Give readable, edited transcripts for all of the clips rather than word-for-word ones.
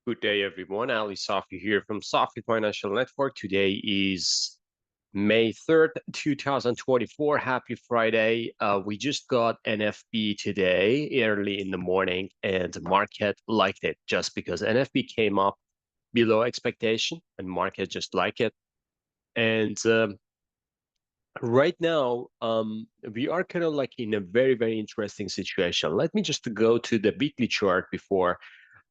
Good day, everyone. Ali Safi here from Safi Financial Network. Today is May 3rd, 2024. Happy Friday. We just got NFP today, early in the morning, and the market liked it just because NFP came up below expectation and market just like it. And right now, we are kind of like in a very, very interesting situation. Let me just go to the weekly chart before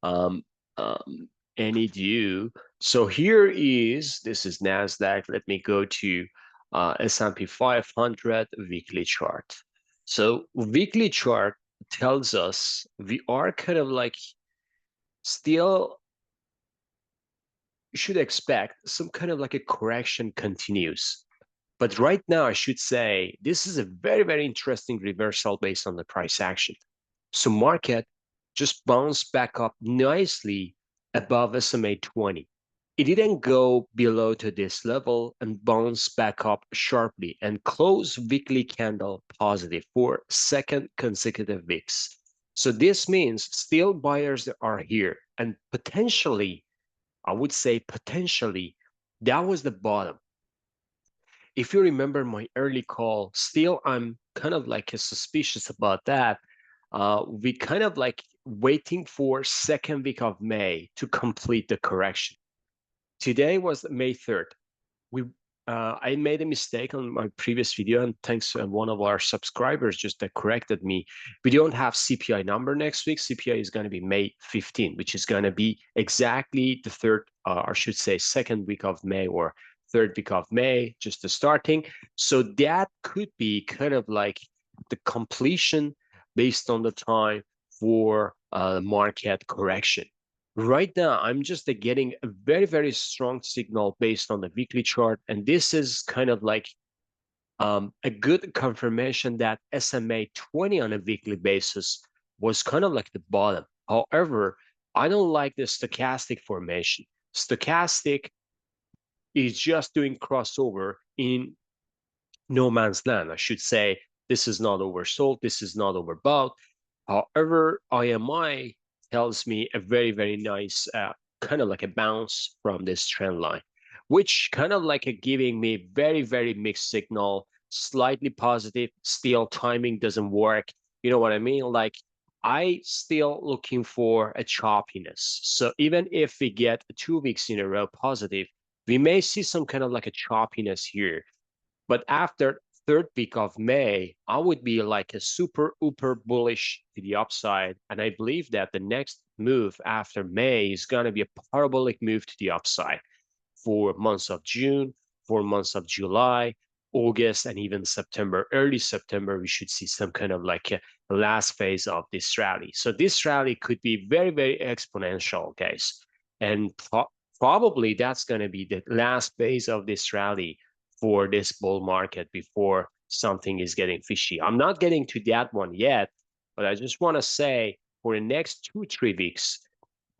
um, um, any due. So this is Nasdaq. Let me go to S&P 500 weekly chart. So weekly chart tells us we are kind of like still should expect some kind of like a correction continues. But right now, I should say this is a very, very interesting reversal based on the price action. So market just bounced back up nicely above SMA 20. It didn't go below to this level and bounced back up sharply and closed weekly candle positive for second consecutive weeks. So this means still buyers are here and potentially, I would say potentially, that was the bottom. If you remember my early call, still I'm kind of like suspicious about that. We kind of like waiting for second week of May to complete the correction. Today was May 3rd. We I made a mistake on my previous video, and thanks to one of our subscribers just corrected me. We don't have CPI number next week. CPI is going to be May 15, which is going to be exactly the third, or I should say, second week of May or third week of May, just the starting. So that could be kind of like the completion based on the time for market correction. Right now, I'm just getting a very, very strong signal based on the weekly chart. And this is kind of like a good confirmation that SMA 20 on a weekly basis was kind of like the bottom. However, I don't like the stochastic formation. Stochastic is just doing crossover in no man's land. I should say this is not oversold, this is not overbought. However, IMI tells me a very, very nice kind of like a bounce from this trend line, which kind of like a giving me very, very mixed signal, slightly positive, still timing doesn't work. You know what I mean? Like I still looking for a choppiness. So even if we get 2 weeks in a row positive, we may see some kind of like a choppiness here. But after third week of May, I would be like a super uber bullish to the upside. And I believe that the next move after May is going to be a parabolic move to the upside for months of June, for months of July, August, and even September. Early September, we should see some kind of like a last phase of this rally. So this rally could be very, very exponential, guys. And probably that's going to be the last phase of this rally for this bull market before something is getting fishy. I'm not getting to that one yet, but I just want to say for the next 2, 3 weeks,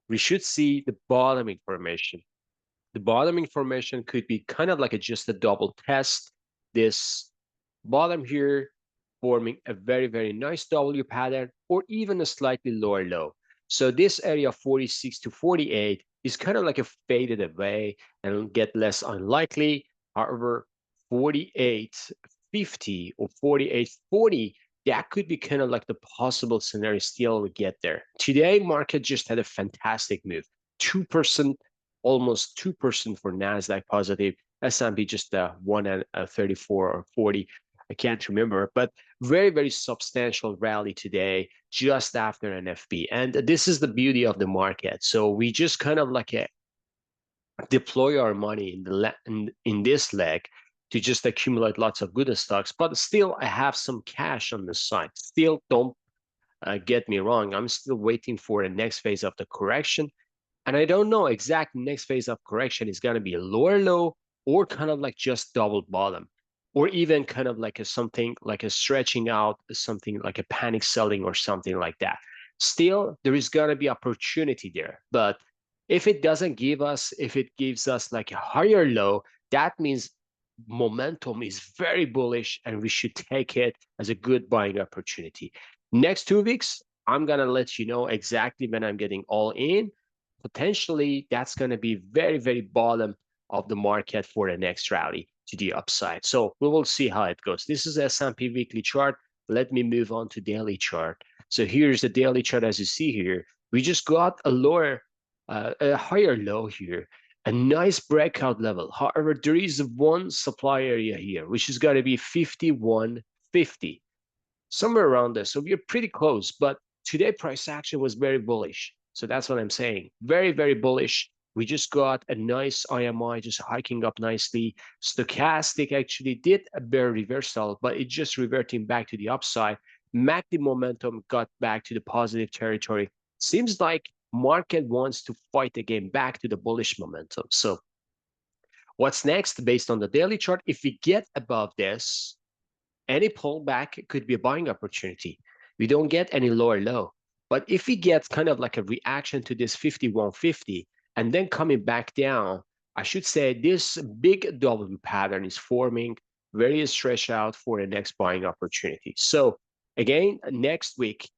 we should see the bottoming formation. The bottoming formation could be kind of like just a double test. This bottom here forming a very, very nice W pattern or even a slightly lower low. So this area 46 to 48 is kind of like a faded away and get less unlikely. However, 48.50 or 48.40, that could be kind of like the possible scenario still we get there. Today, market just had a fantastic move. 2%, almost 2% for Nasdaq positive. S&P just 1 34 or 40. I can't remember, but very, very substantial rally today just after NFP. And this is the beauty of the market. So we just kind of like deploy our money in this leg to just accumulate lots of good stocks. But still, I have some cash on the side. Still, don't get me wrong. I'm still waiting for the next phase of the correction. And I don't know exact next phase of correction is going to be a lower low or kind of like just double bottom or even kind of like something like a stretching out, something like a panic selling or something like that. Still, there is going to be opportunity there. But if it doesn't give us, if it gives us like a higher low, that means momentum is very bullish and we should take it as a good buying opportunity. Next 2 weeks, I'm going to let you know exactly when I'm getting all in. potentially that's going to be very, very bottom of the market for the next rally to the upside. So we will see how it goes. This is S&P weekly chart. Let me move on to daily chart. So here's the daily chart. As you see here, we just got a higher low here, a nice breakout level. However, there is one supply area here, which is going to be 51.50, somewhere around there. So we're pretty close, but today price action was very bullish. So that's what I'm saying. Very, very bullish. We just got a nice IMI just hiking up nicely. Stochastic actually did a bear reversal, but it just reverting back to the upside. MACD momentum got back to the positive territory. Seems like market wants to fight again back to the bullish momentum. So what's next based on the daily chart? If we get above this, any pullback could be a buying opportunity. We don't get any lower low. But if we get kind of like a reaction to this 51.50 and then coming back down, I should say this big W pattern is forming, very stretched out for the next buying opportunity. So again, next week,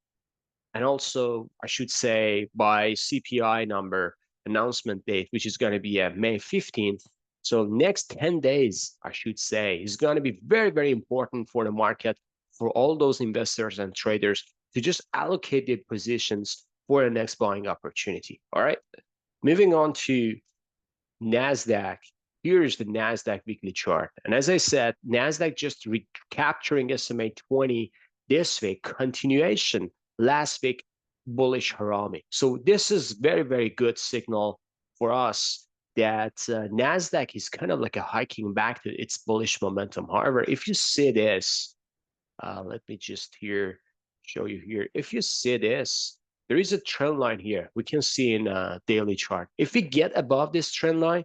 and also I should say by CPI number announcement date, which is going to be May 15th. So next 10 days, I should say, is going to be very, very important for the market, for all those investors and traders to just allocate their positions for the next buying opportunity. All right. Moving on to Nasdaq. Here's the Nasdaq weekly chart. And as I said, Nasdaq just recapturing SMA 20 this week, continuation last week, bullish harami. So this is very, very good signal for us that Nasdaq is kind of like a hiking back to its bullish momentum. However, if you see this, let me just here show you here. If you see this, there is a trend line here. We can see in a daily chart. If we get above this trend line,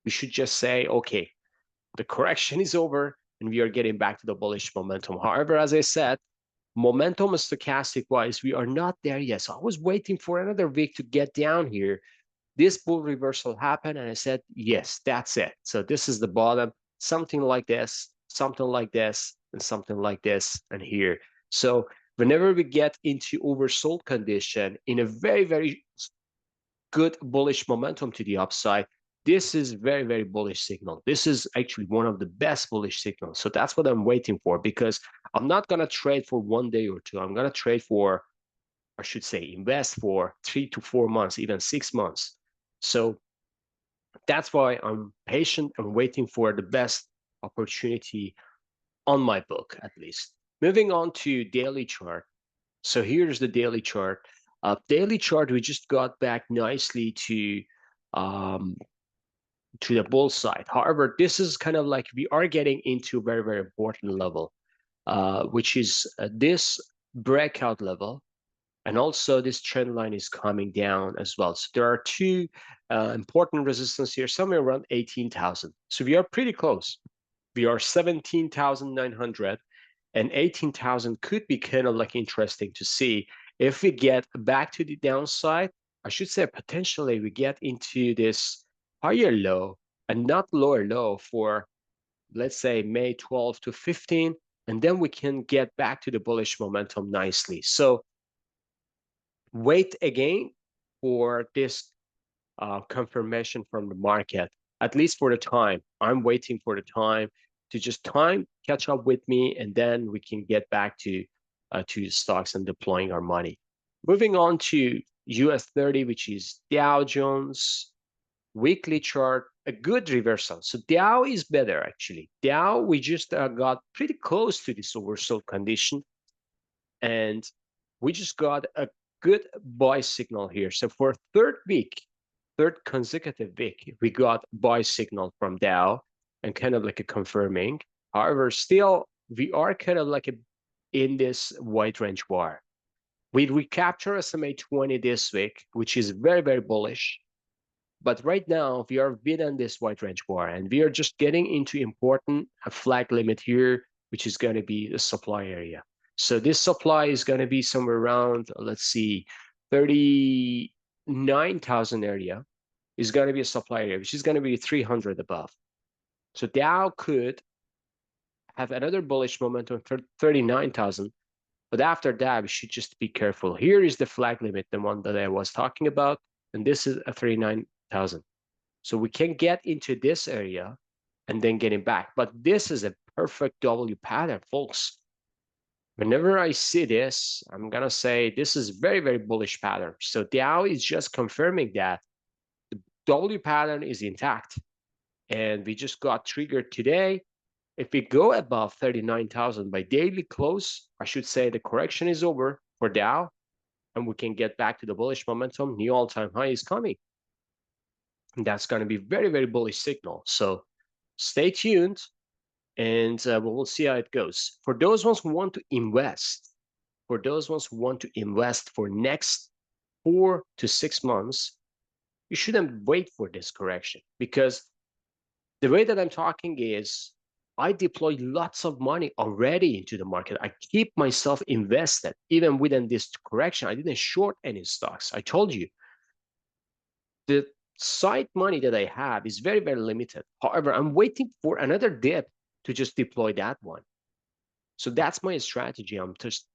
we should just say, okay, the correction is over and we are getting back to the bullish momentum. However, as I said, momentum stochastic wise, we are not there yet. So I was waiting for another week to get down here. This bull reversal happened and I said, yes, that's it. So this is the bottom, something like this, something like this, and something like this, and here. So whenever we get into oversold condition in a very, very good bullish momentum to the upside, this is very, very bullish signal. This is actually one of the best bullish signals. So that's what I'm waiting for, because I'm not going to trade for 1 day or two. I'm going to trade for, I should say, invest for 3 to 4 months, even 6 months. So that's why I'm patient and waiting for the best opportunity on my book, at least. Moving on to daily chart. So here's the daily chart. Daily chart, we just got back nicely um, to the bull side. However, this is kind of like we are getting into a very, very important level, which is this breakout level. And also this trend line is coming down as well. So there are two important resistance here, somewhere around 18,000. So we are pretty close. We are 17,900 and 18,000 could be kind of like interesting to see. If we get back to the downside, I should say potentially we get into this higher low and not lower low for, let's say, May 12 to 15, and then we can get back to the bullish momentum nicely. So wait again for this confirmation from the market, at least for the time. I'm waiting for the time to just catch up with me, and then we can get back to stocks and deploying our money. Moving on to US 30, which is Dow Jones weekly chart, a good reversal. So Dow is better actually. Dow, we just got pretty close to this oversold condition, and we just got a good buy signal here. So for third consecutive week, we got buy signal from Dow and kind of like a confirming. However, still we are kind of like in this wide range bar. We recapture SMA 20 this week, which is very, very bullish. But right now we are within this wide range bar, and we are just getting into important flag limit here, which is going to be the supply area. So this supply is going to be somewhere around, let's see, 39,000 area is going to be a supply area, which is going to be 300 above. So Dow could have another bullish momentum for 39,000, but after that, we should just be careful. Here is the flag limit, the one that I was talking about. and this is a 39,000. So we can get into this area and then getting back. But this is a perfect W pattern, folks. Whenever I see this, I'm gonna say this is very, very bullish pattern. So Dow is just confirming that the W pattern is intact. And we just got triggered today. If we go above 39,000 by daily close, I should say the correction is over for Dow, and we can get back to the bullish momentum. New all-time high is coming. And that's going to be very, very bullish signal. So stay tuned, and we'll see how it goes. For those ones who want to invest, for next 4 to 6 months, you shouldn't wait for this correction, because the way that I'm talking is I deploy lots of money already into the market. I keep myself invested. Even within this correction, I didn't short any stocks. I told you the side money that I have is very, very limited. However, I'm waiting for another dip to just deploy that one. So that's my strategy. I'm just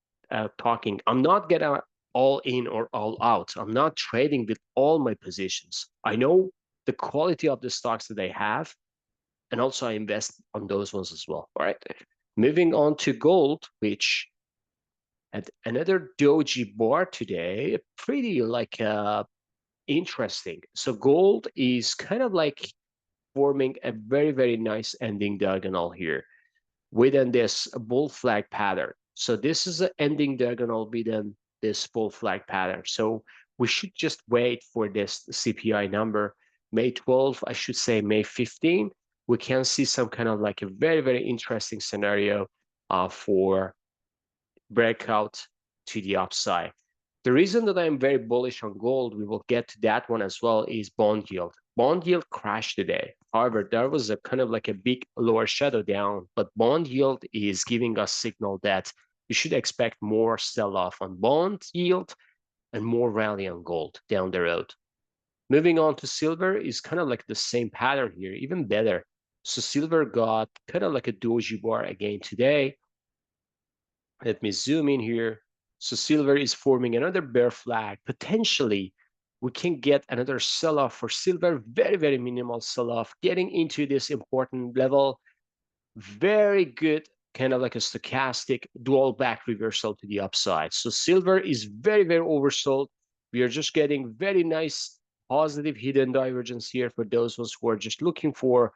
talking. I'm not gonna all in or all out. I'm not trading with all my positions. I know the quality of the stocks that I have, and also I invest on those ones as well. All right. Moving on to gold, which had another doji bar today, pretty like interesting. So gold is kind of like forming a very, very nice ending diagonal here within this bull flag pattern. So this is an ending diagonal within this bull flag pattern. So we should just wait for this CPI number. May 12, I should say May 15. We can see some kind of like a very, very interesting scenario for breakout to the upside. The reason that I'm very bullish on gold, we will get to that one as well, is bond yield. Bond yield crashed today. However, there was a kind of like a big lower shadow down, but bond yield is giving us signal that you should expect more sell-off on bond yield and more rally on gold down the road. Moving on to silver is kind of like the same pattern here, even better. So silver got kind of like a doji bar again today. Let me zoom in here. So silver is forming another bear flag. Potentially, we can get another sell-off for silver. Very, very minimal sell-off. Getting into this important level. Very good, kind of like a stochastic dual back reversal to the upside. So silver is very, very oversold. We are just getting very nice positive hidden divergence here for those ones who are just looking for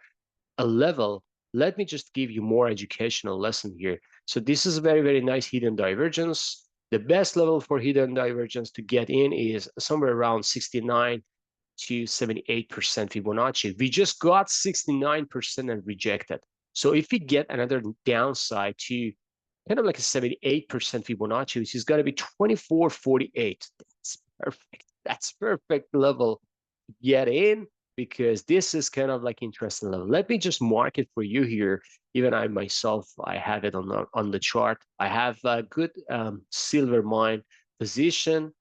a level. Let me just give you more educational lesson here. So this is a very, very nice hidden divergence. The best level for hidden divergence to get in is somewhere around 69 to 78% Fibonacci. We just got 69% and rejected. So if we get another downside to kind of like a 78% Fibonacci, which is going to be 24.48, that's perfect. That's perfect level to get in, because this is kind of like interesting level. Let me just mark it for you here. Even I myself, I have it on the chart. I have a good silver mine position,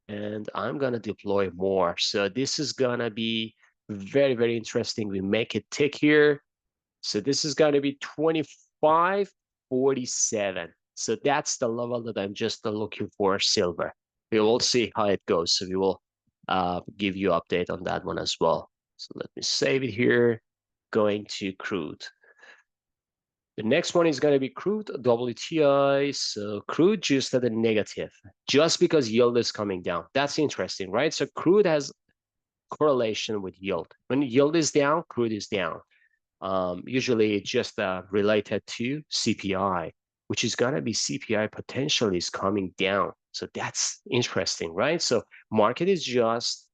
and I'm gonna deploy more. So this is gonna be very, very interesting. We make it tick here. So this is gonna be 25.47. So that's the level that I'm just looking for silver. We will see how it goes. So we will give you update on that one as well. So let me save it here. Going to crude. The next one is going to be crude WTI. So crude just at a negative, just because yield is coming down. That's interesting, right? So crude has correlation with yield. When yield is down, crude is down. Usually it's just related to CPI, which is going to be CPI potentially is coming down. So that's interesting, right? So market is just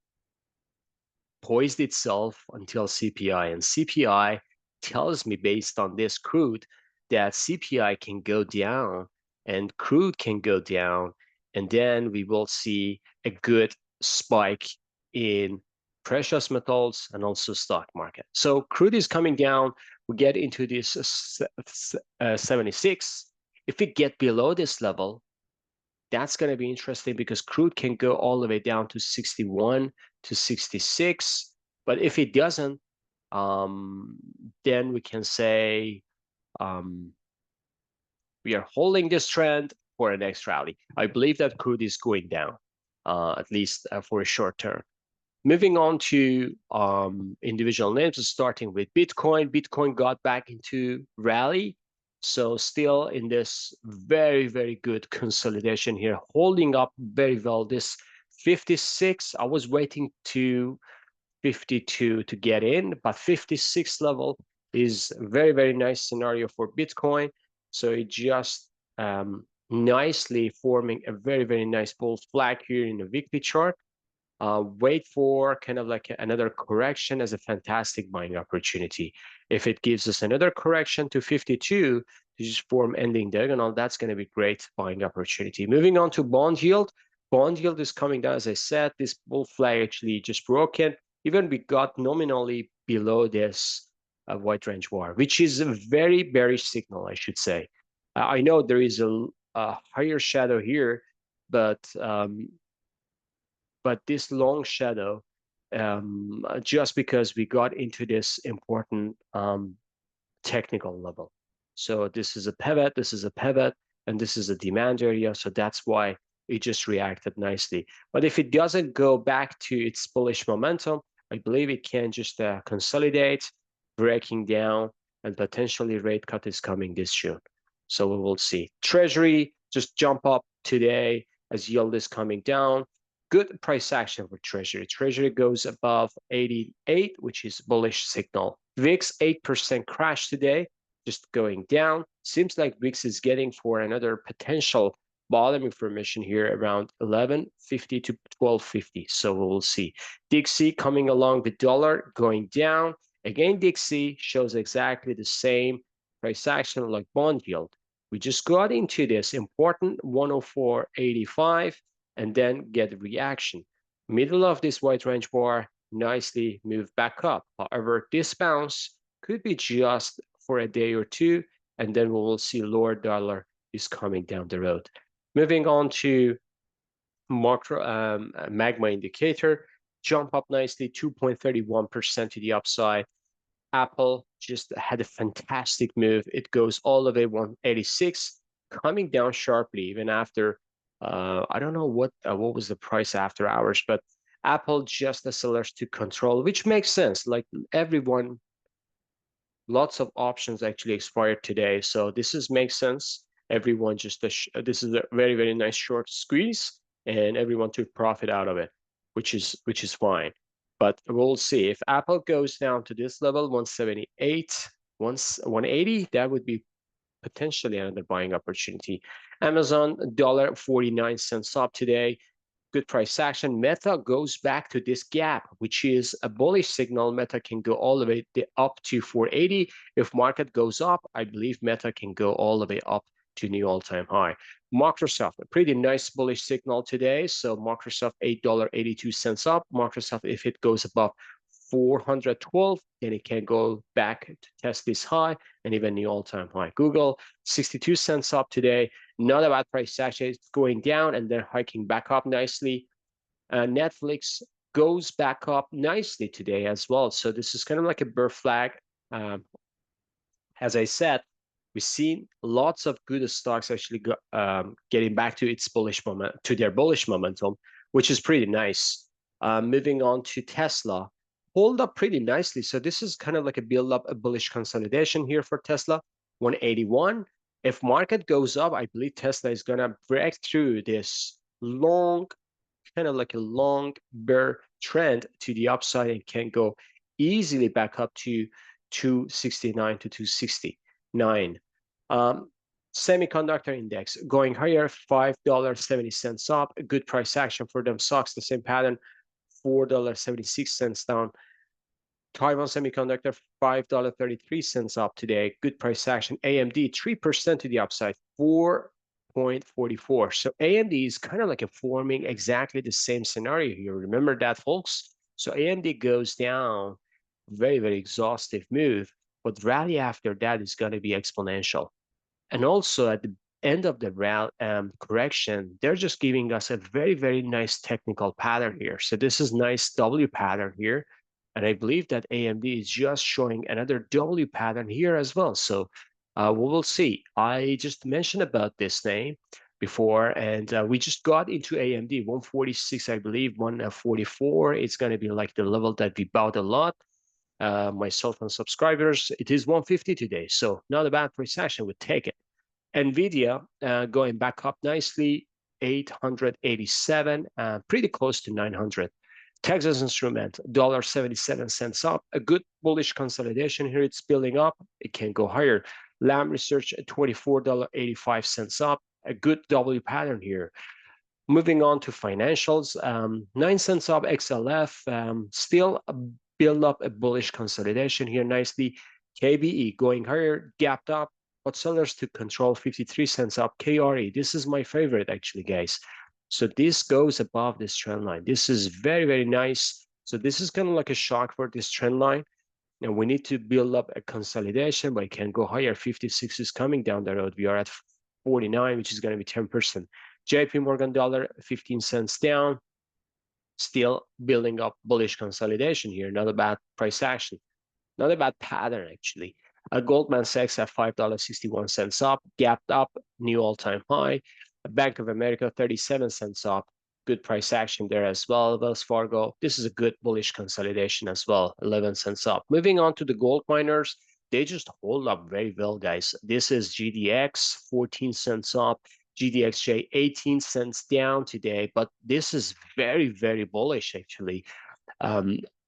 poised itself until CPI, and CPI tells me based on this crude that CPI can go down and crude can go down, and then we will see a good spike in precious metals and also stock market. So crude is coming down. We get into this 76. If we get below this level, that's going to be interesting, because crude can go all the way down to 61 to 66. But if it doesn't, then we can say we are holding this trend for a next rally. I believe that crude is going down, at least for a short term. Moving on to individual names, starting with Bitcoin. Bitcoin got back into rally. So still in this very, very good consolidation here, holding up very well. This 56, I was waiting to 52 to get in, but 56 level is a very, very nice scenario for Bitcoin. So it just nicely forming a very, very nice bull flag here in the weekly chart. Wait for kind of like another correction as a fantastic buying opportunity. If it gives us another correction to 52 to just form ending diagonal, that's going to be great buying opportunity. Moving on to bond yield. Bond yield is coming down, as I said. This bull flag actually just broken. Even we got nominally below this white range bar, which is a very bearish signal, I should say. I know there is a higher shadow here, but this long shadow, just because we got into this important technical level. So this is a pivot, and this is a demand area. So that's why it just reacted nicely. But if it doesn't go back to its bullish momentum, I believe it can just consolidate, breaking down, and potentially rate cut is coming this June. So we will see. Treasury just jump up today as yield is coming down. Good price action for Treasury. Treasury goes above 88, which is bullish signal. VIX 8% crash today, just going down. Seems like VIX is getting for another potential bottoming formation here around 1150 to 1250. So we will see. Dixie coming along with dollar going down. Again, Dixie shows exactly the same price action like bond yield. We just got into this important 104.85 and then get a reaction. Middle of this white range bar nicely moved back up. However, this bounce could be just for a day or two, and then we will see lower dollar is coming down the road. Moving on to macro magma indicator, jump up nicely, 2.31% to the upside. Apple just had a fantastic move. It goes all the way 186, coming down sharply even after. I don't know what was the price after hours, but Apple just accelerates to control, which makes sense. Like everyone, lots of options actually expired today, so makes sense. Everyone just this is a very, very nice short squeeze, and everyone took profit out of it, which is fine. But we'll see if Apple goes down to this level, 178, 180, that would be potentially another buying opportunity. Amazon, $1.49 up today. Good price action. Meta goes back to this gap, which is a bullish signal. Meta can go all the way up to 480. If market goes up, I believe Meta can go all the way up to new all-time high. Microsoft, a pretty nice bullish signal today. So Microsoft, $8.82 up. Microsoft, if it goes above 412, then it can go back to test this high and even the all-time high. Google, 62 cents up today. Not a bad price action. It's going down and then hiking back up nicely. Netflix goes back up nicely today as well. So this is kind of like a bear flag. As I said, we've seen lots of good stocks actually getting back to its bullish moment, to their bullish momentum, which is pretty nice. Moving on to Tesla, hold up pretty nicely. So this is kind of like a build up, a bullish consolidation here for Tesla, 181. If market goes up, I believe Tesla is gonna break through this long, kind of like a long bear trend to the upside and can go easily back up to 269 to 269. Semiconductor index going higher, $5.70 up. A good price action for them. Stocks the same pattern, $4.76 down. Taiwan Semiconductor, $5.33 up today. Good price action. AMD, 3% to the upside, 4.44. So AMD is kind of like forming exactly the same scenario here. Remember that, folks? So AMD goes down, very, very exhaustive move, but rally after that is going to be exponential. And also at the end of the correction, they're just giving us a very, very nice technical pattern here. So this is nice W pattern here. And I believe that AMD is just showing another W pattern here as well. So we will see. I just mentioned about this name. before, and we just got into AMD 146, I believe, 144. It's going to be like the level that we bought a lot. Myself and subscribers, it is 150 today, so not a bad price action. Would take it. Nvidia going back up nicely, 887, pretty close to 900. Texas Instrument, $1.77 up. A good bullish consolidation here. It's building up. It can go higher. Lam Research at $24.85 up. A good W pattern here. Moving on to financials, 9 cents up. XLF, still build up a bullish consolidation here nicely. KBE going higher, gapped up. But sellers to control, 53 cents up. KRE, this is my favorite actually, guys. So this goes above this trend line. This is very, very nice. So this is kind of like a shock for this trend line. And we need to build up a consolidation, but it can go higher. 56 is coming down the road. We are at 49, which is going to be 10%. JP Morgan dollar, 15 cents down. Still building up bullish consolidation here. Not a bad price action. Not a bad pattern, actually. Goldman Sachs at $5.61 up, gapped up, new all-time high. Bank of America, 37 cents up. Good price action there as well. Wells Fargo, this is a good bullish consolidation as well, 11 cents up. Moving on to the gold miners, they just hold up very well, guys. This is GDX, 14 cents up. GDXJ, 18 cents down today, but this is very, very bullish, actually.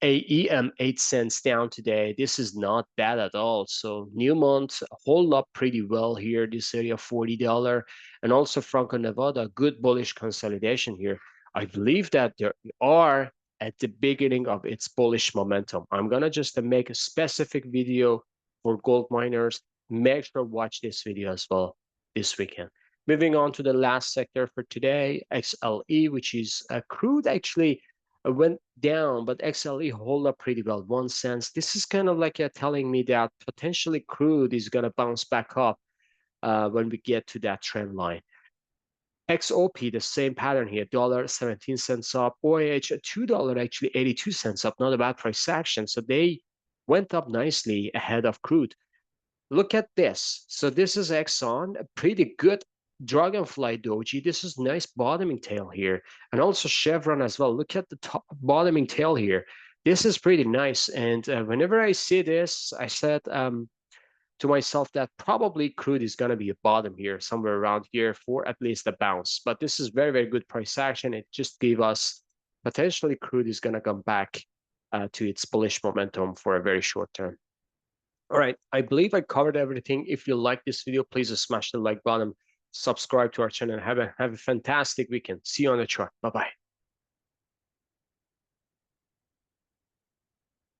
AEM 8 cents down today. This is not bad at all. So Newmont hold up pretty well here, this area $40. And also Franco Nevada, good bullish consolidation here. I believe that they are at the beginning of its bullish momentum. I'm gonna just make a specific video for gold miners. Make sure watch this video as well this weekend. Moving on to the last sector for today, XLE, which is crude actually went down, but XLE hold up pretty well, 1 cent. This is kind of like telling me that potentially crude is going to bounce back up when we get to that trend line. XOP, the same pattern here, $1.17 up. OIH, $2 actually, 82 cents up. Not a bad price action. So they went up nicely ahead of crude. Look at this. So this is Exxon, a pretty good Dragonfly doji. This is nice bottoming tail here. And also Chevron as well. Look at the top bottoming tail here. This is pretty nice. And whenever I see this, I said to myself that probably crude is going to be a bottom here, somewhere around here for at least a bounce. But this is very, very good price action. It just gave us potentially crude is going to come back to its bullish momentum for a very short term. All right, I believe I covered everything. If you like this video, please smash the like button, subscribe to our channel, and have a fantastic weekend. See you on the chart. Bye-bye.